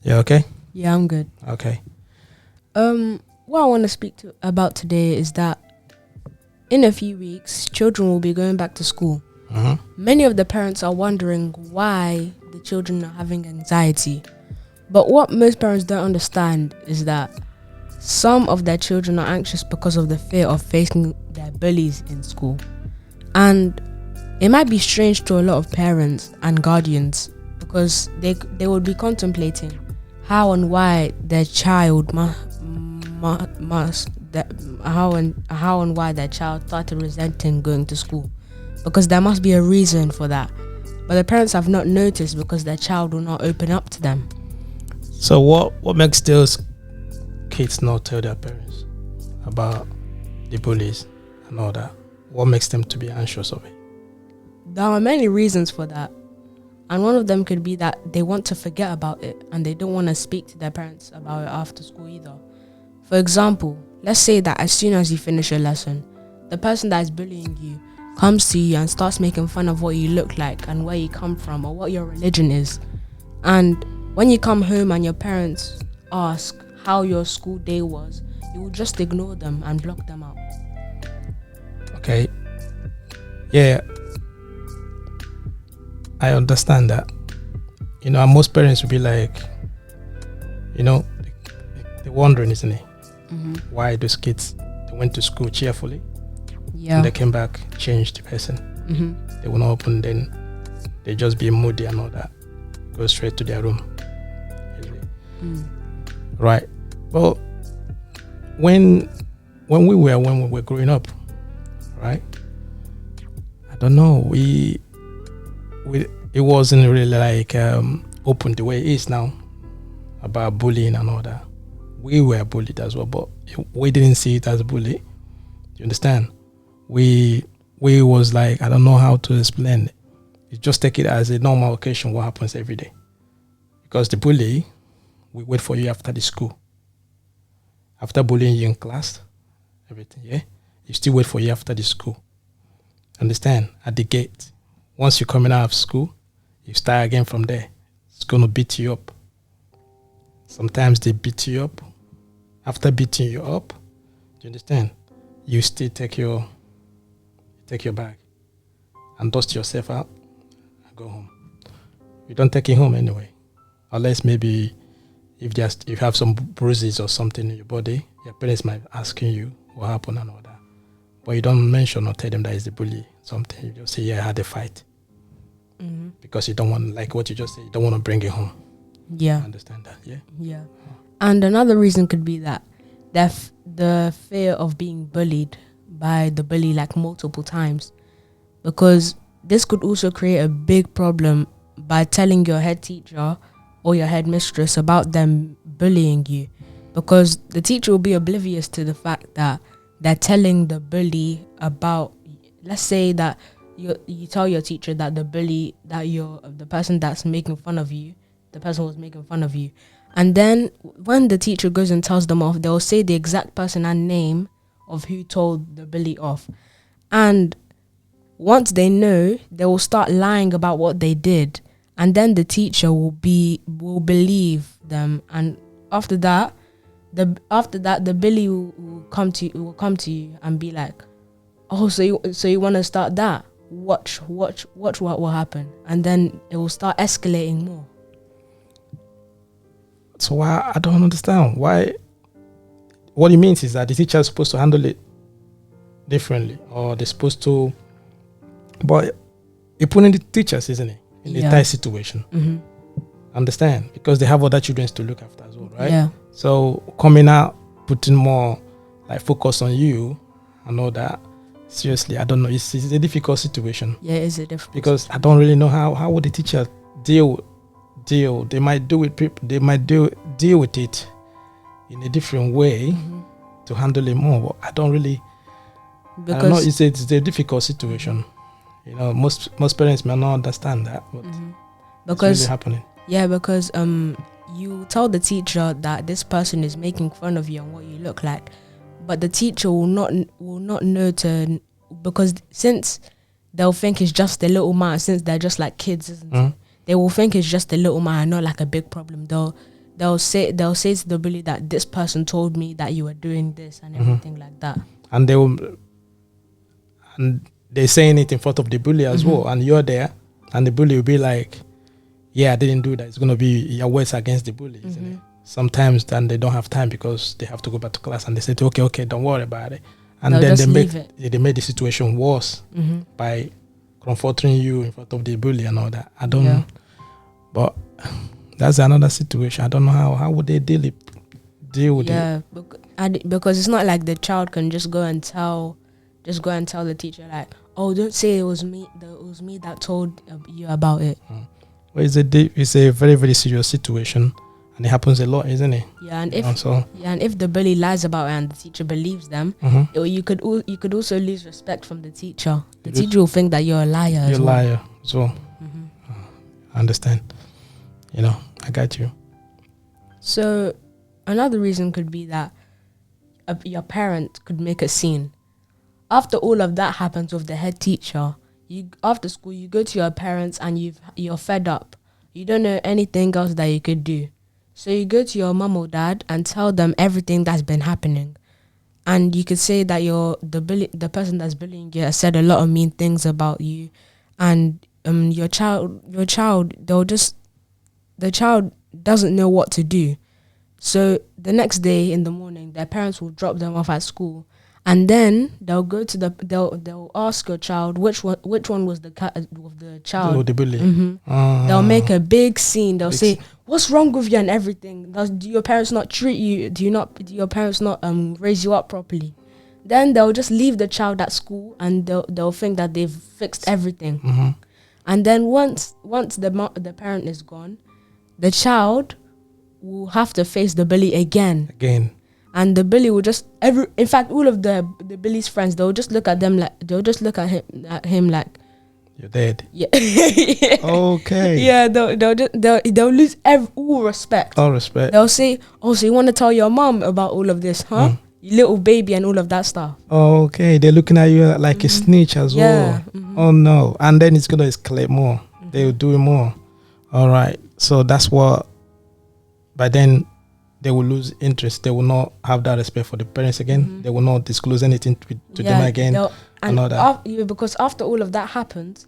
You okay? Yeah, I'm good. Okay. What I want to speak about today is that in a few weeks, children will be going back to school. Many of the parents are wondering why the children are having anxiety. But what most parents don't understand is that some of their children are anxious because of the fear of facing their bullies in school. And it might be strange to a lot of parents and guardians because they would be contemplating how and why their child how and why their child started resenting going to school, because there must be a reason for that, but the parents have not noticed because their child will not open up to them. So what makes those kids not tell their parents about the bullies and all that? What makes them to be anxious of it? There are many reasons for that, and one of them could be that they want to forget about it and they don't want to speak to their parents about it after school either. For example, let's say that as soon as you finish your lesson, the person that is bullying you comes to you and starts making fun of what you look like and where you come from or what your religion is. And when you come home and your parents ask how your school day was, you will just ignore them and block them out. Okay. Yeah. I understand that. And most parents will be like, they're wondering, isn't it? Why those kids, they went to school cheerfully. Yeah. And they came back, changed the person. They will not open, then they just be moody and all that. Go straight to their room. Right. Well, when we were growing up, right? I don't know. It wasn't really like open the way it is now about bullying and all that. We were bullied as well, but we didn't see it as bully. Do you understand? We was like, I don't know how to explain it. You just take it as a normal occasion, what happens every day. Because the bully, we wait for you after the school. After bullying you in class, everything, yeah? You still wait for you after the school. Understand? At the gate. Once you're coming out of school, you start again from there. It's going to beat you up. Sometimes they beat you up. After beating you up, do you understand? You still take your bag and dust yourself out and go home. You don't take it home anyway. Unless maybe if you have some bruises or something in your body, your parents might asking you what happened and all that. But you don't mention or tell them that it's the bully, something. You just say, yeah, I had a fight. Because you don't want, like what you just said, you don't want to bring it home. Yeah. I understand that, yeah? Yeah. And another reason could be that the fear of being bullied by the bully like multiple times. Because this could also create a big problem by telling your head teacher or your headmistress about them bullying you. Because the teacher will be oblivious to the fact that they're telling the bully about, let's say that you tell your teacher that the bully, that the person that's making fun of you, the person was making fun of you. And then when the teacher goes and tells them off, they'll say the exact person and name of who told the bully off. And once they know, they will start lying about what they did. And then the teacher will believe them. And after that, the bully will come to you and be like, oh, so you want to start that? Watch what will happen. And then it will start escalating more. So why, I don't understand why. What it means is that the teacher is supposed to handle it differently, or they're supposed to. But you're putting the teachers, isn't it, in a tight situation? Understand? Because they have other children to look after as well, right? Yeah. So coming out, putting more like focus on you and all that. Seriously, I don't know. It's a difficult situation. Yeah, it's a difficult. Because I don't really know how would the teacher deal. They might deal with it in a different way to handle it more. But I don't really. Because I don't know, it's a difficult situation. Most parents may not understand that, but because it's really happening. Yeah, because you tell the teacher that this person is making fun of you and what you look like, but the teacher will not know to, because since they'll think it's just a little matter, since they're just like kids, isn't it? they will think it's just a little matter, not like a big problem. They'll say to the bully that this person told me that you were doing this and everything like that. And they're saying it in front of the bully as well, and you're there, and the bully will be like, yeah, I didn't do that. It's going to be your words against the bully, isn't it? Sometimes then they don't have time because they have to go back to class, and they say, okay, don't worry about it. And then they make the situation worse by comforting you in front of the bully and all that. I don't know. But that's another situation. I don't know how would they deal with it. Yeah, because it's not like the child can just go and tell the teacher like, oh, don't say it was me that told you about it. Well, it's a very, very serious situation, and it happens a lot, isn't it? Yeah, and if the bully lies about it and the teacher believes them, you could also lose respect from the teacher. The teacher will think that you're a liar. You're a liar as well. I understand. I got you. So another reason could be that your parent could make a scene. After all of that happens with the head teacher, after school you go to your parents and you're fed up. You don't know anything else that you could do. So you go to your mom or dad and tell them everything that's been happening. And you could say that the person that's bullying you has said a lot of mean things about you, and the child doesn't know what to do. So the next day in the morning, their parents will drop them off at school, and then they'll go to they'll ask your child which one was the child. The bully. They'll make a big scene. They'll say, "What's wrong with you?" and everything. Do your parents not treat you? Do your parents not raise you up properly? Then they'll just leave the child at school, and they'll think that they've fixed everything. And then once the parent is gone, the child will have to face the bully again. And the bully will just in fact all of the bully's friends, they'll just look at him like you're dead. Yeah. Okay. Yeah, they'll lose all respect. All respect. They'll say, "Oh, so you want to tell your mom about all of this, huh? You little baby," and all of that stuff. Okay, they're looking at you like a snitch as well. Oh no. And then it's gonna escalate more. They'll do more. All right. So that's what. By then, they will lose interest. They will not have that respect for the parents again. They will not disclose anything to them again. And all that. Because after all of that happens,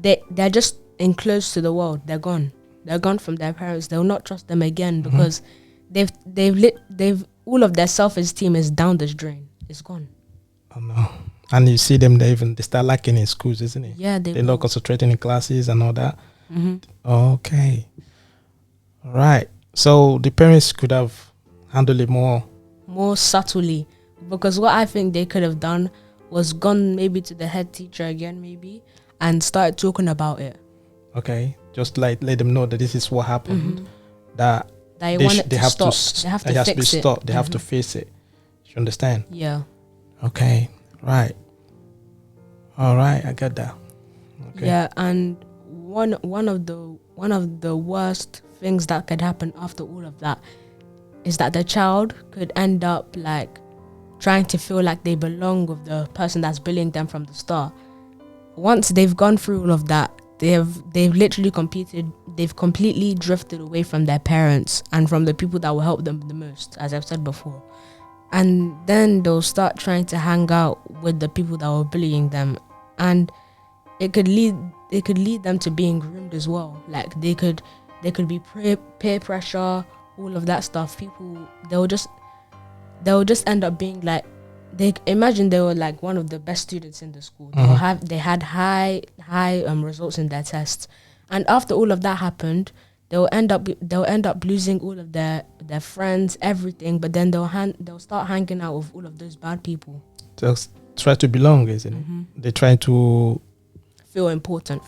they're just enclosed to the world. They're gone. They're gone from their parents. They'll not trust them again because they've all of their self-esteem is down the drain. It's gone. Oh no. And you see them, they start lacking in schools, isn't it? Yeah, they're not concentrating in classes and all that. Okay. All right. So the parents could have handled it more subtly, because what I think they could have done was gone maybe to the head teacher again, maybe, and started talking about it. Okay, just like let them know that this is what happened. That they have to stop. They have to fix it. They have to face it. You understand? Yeah. Okay. Right. All right. I get that. Okay. Yeah, and one of the worst things that could happen after all of that is that the child could end up like trying to feel like they belong with the person that's bullying them from the start. Once they've gone through all of that, they've completely drifted away from their parents and from the people that will help them the most, as I've said before. And then they'll start trying to hang out with the people that were bullying them, and it could lead them to being groomed as well. Like they could be peer pressure, all of that stuff. They'll just end up being like, they were like one of the best students in the school. They had high results in their tests, and after all of that happened, they'll end up losing all of their friends, everything. But then they'll start hanging out with all of those bad people. Just try to belong, isn't it? They try to feel important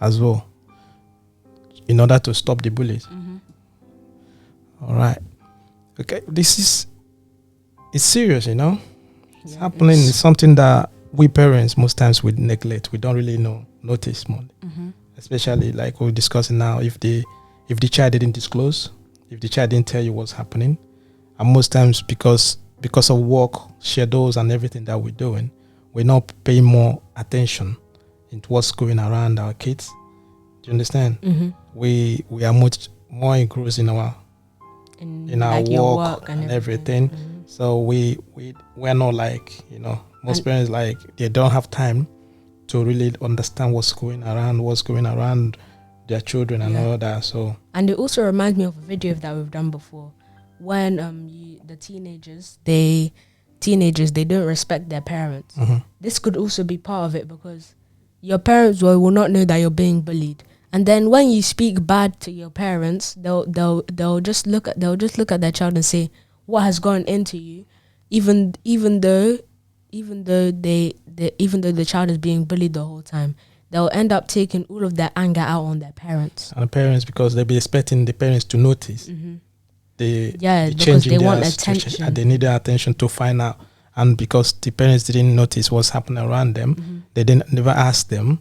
as well, in order to stop the bullies. All right. Okay, it's serious, It's happening. It's something that we parents most times we neglect. We don't really notice more. Especially like we're discussing now, if the child didn't disclose, if the child didn't tell you what's happening, and most times because of work schedules and everything that we're doing, we're not paying more attention into what's going around our kids. you understand? Mm-hmm. We are much more engrossed in our like your work and everything. everything. Mm-hmm. So we're not like, most parents, like, they don't have time to really understand what's going around their children and all that. So, and it also reminds me of a video that we've done before, when the teenagers they don't respect their parents. This could also be part of it, because your parents will not know that you're being bullied, and then when you speak bad to your parents, they'll just look at their child and say, what has gone into you, even though the child is being bullied the whole time. They'll end up taking all of their anger out on their parents. And the parents, because they'll be expecting the parents to notice the because change in they want their attention. situation, and they need their attention to find out. And because the parents didn't notice what's happening around them, they never ask them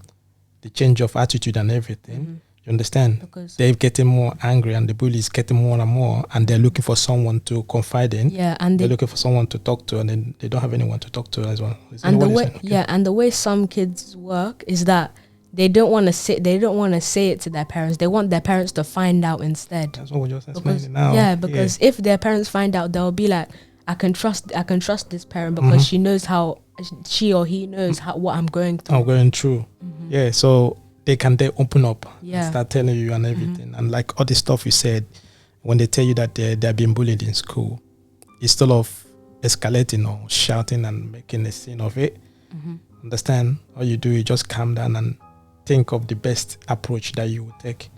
the change of attitude and everything. You understand? Because they're getting more angry, and the bully is getting more and more, and they're looking for someone to confide in. And they're looking for someone to talk to, and then they don't have anyone to talk to as well. And the way some kids work is that they don't want to say it to their parents. They want their parents to find out instead. That's what we just explained now. Yeah, because if their parents find out, they'll be like, I can trust this parent because she knows she or he knows what I'm going through. Yeah, so they can open up and Yeah. start telling you and everything. And like all the stuff you said, when they tell you that they're being bullied in school, instead of escalating or shouting and making a scene of it, understand, all you do is just calm down and think of the best approach that you would take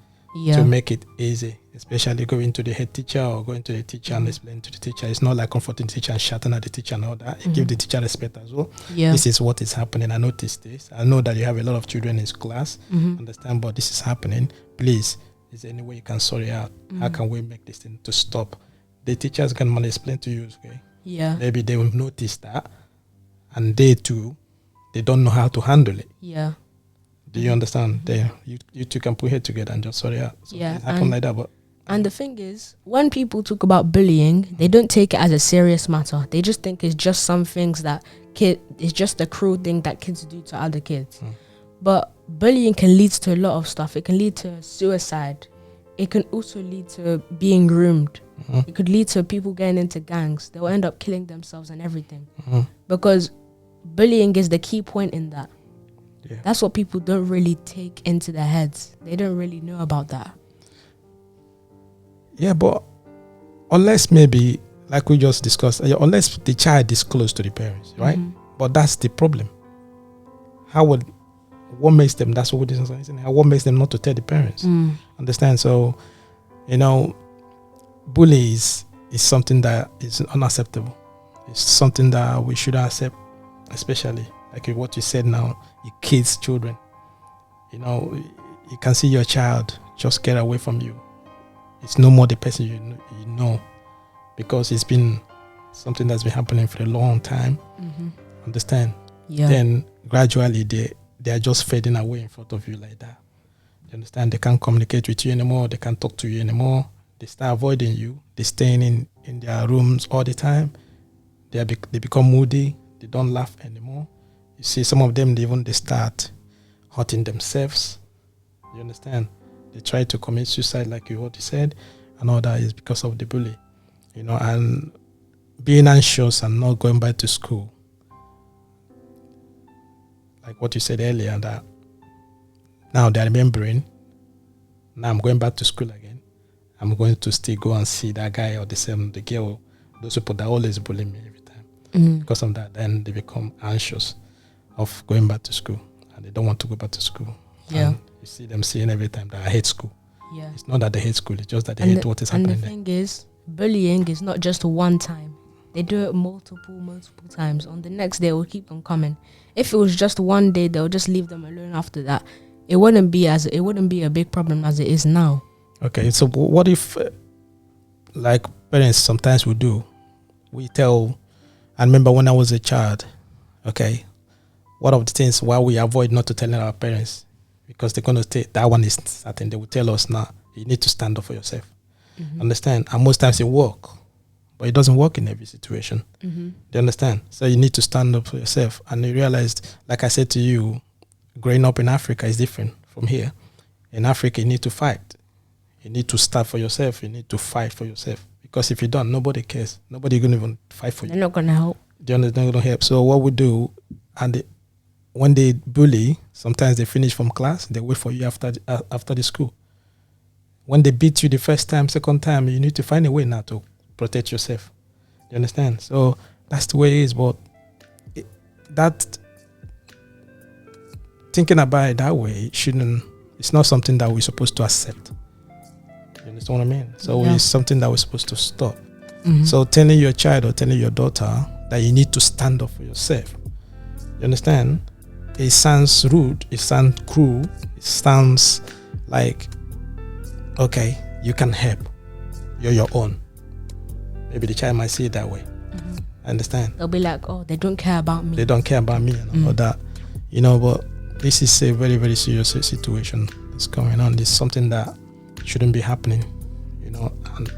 to make it easy, especially going to the head teacher or going to the teacher and explaining to the teacher. It's not like comforting the teacher and shouting at the teacher and all that. You give the teacher respect as well. This is what is happening. I noticed this. I know that you have a lot of children in class. Understand, but this is happening. Please, is there any way you can sort it out? How can we make this thing to stop? The teachers can explain to you, okay? Yeah. Maybe they will notice that, and they too, they don't know how to handle it. Yeah. Do you understand? You two can put head together and just sort it out. So it happen like that, but. And the thing is, when people talk about bullying, they don't take it as a serious matter. They just think it's just some things that it's just a cruel thing that kids do to other kids. But bullying can lead to a lot of stuff. It can lead to suicide. It can also lead to being groomed. It could lead to people getting into gangs. They'll end up killing themselves and everything. Because bullying is the key point in that. Yeah. That's what people don't really take into their heads. They don't really know about that. Yeah, but unless maybe, like we just discussed, unless the child is close to the parents, right? But that's the problem. What makes them, that's what we're discussing, what makes them not to tell the parents? Understand? So, bullies is something that is unacceptable. It's something that we should accept, especially like what you said now, your kids, children. You can see your child just get away from you. It's no more the person you know, because it's been something that's been happening for a long time. Understand? Yeah. Then gradually they are just fading away in front of you like that. You understand? They can't communicate with you anymore. They can't talk to you anymore. They start avoiding you. They're staying in their rooms all the time. They become moody. They don't laugh anymore. You see, some of them, they start hurting themselves. You understand? They try to commit suicide, like you already said, and all that is because of the bully. And being anxious and not going back to school. Like what you said earlier, that now they're remembering, now I'm going back to school again. I'm going to still go and see that guy or the girl, those people that always bully me every time. Because of that, then they become anxious of going back to school, and they don't want to go back to school. Yeah. And you see them saying every time that I hate school. Yeah. It's not that they hate school, it's just that they hate what is happening there. And the thing is, bullying is not just one time. They do it multiple times. On the next day, it will keep them coming. If it was just one day, they'll just leave them alone after that. It wouldn't be a big problem as it is now. Okay, so what if, like parents sometimes we do, we tell, I remember when I was a child, okay, one of the things why we avoid not to telling our parents, because they're going to say that one is certain, they will tell us now, you need to stand up for yourself. Understand? And most times it work, but it doesn't work in every situation. Do you understand? So you need to stand up for yourself. And you realized, like I said to you, growing up in Africa is different from here. In Africa, you need to fight. You need to start for yourself. You need to fight for yourself. Because if you don't, nobody cares. Nobody going to even fight for you. They're not going to help. They're not going to help. So what we do, when they bully, sometimes they finish from class, they wait for you after the school. When they beat you the first time, second time, you need to find a way now to protect yourself. You understand? So that's the way it is. But thinking about it that way, it's not something that we're supposed to accept. You understand what I mean? So it's something that we're supposed to stop. Mm-hmm. So telling your child or telling your daughter that you need to stand up for yourself, you understand? It sounds rude, it sounds cruel, it sounds like, okay, you can help, you're your own. Maybe the child might see it that way. Mm-hmm. I understand? They'll be like, oh, they don't care about me. They don't care about me and all that. You know, but this is a very, very serious situation that's going on. It's something that shouldn't be happening, you know, and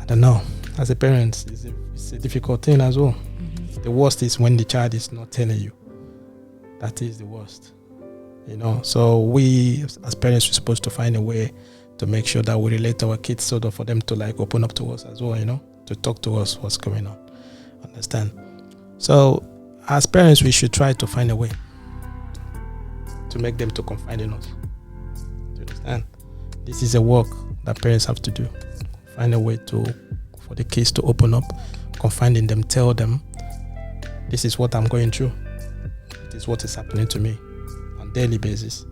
I don't know. As a parent, it's a difficult thing as well. Mm-hmm. The worst is when the child is not telling you. That is the worst, you know. So we, as parents, we're supposed to find a way to make sure that we relate to our kids, so that for them to like open up to us as well, you know, to talk to us what's going on. Understand? So as parents, we should try to find a way to make them to confide in us. Do you understand? This is a work that parents have to do. Find a way for the kids to open up, confide in them, tell them, this is what I'm going through. It is what is happening to me on a daily basis.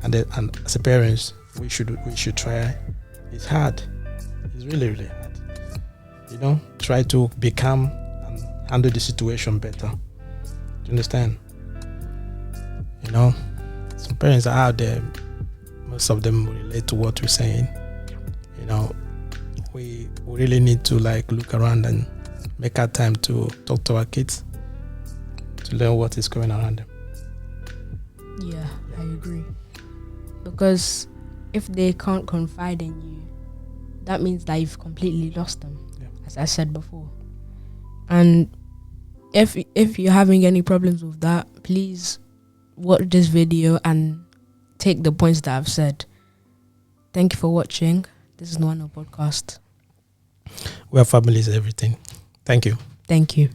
And as a parents, we should try. It's hard. It's really, really hard. You know, try to be calm and handle the situation better. Do you understand? You know, some parents are out there. Most of them relate to what we're saying. You know, we really need to like look around and make our time to talk to our kids, to learn what is going around them. Yeah, I agree. Because if they can't confide in you, that means that you've completely lost them, as I said before. And if you're having any problems with that, please watch this video and take the points that I've said. Thank you for watching. This is No One No Podcast. Where family is everything. Thank you. Thank you.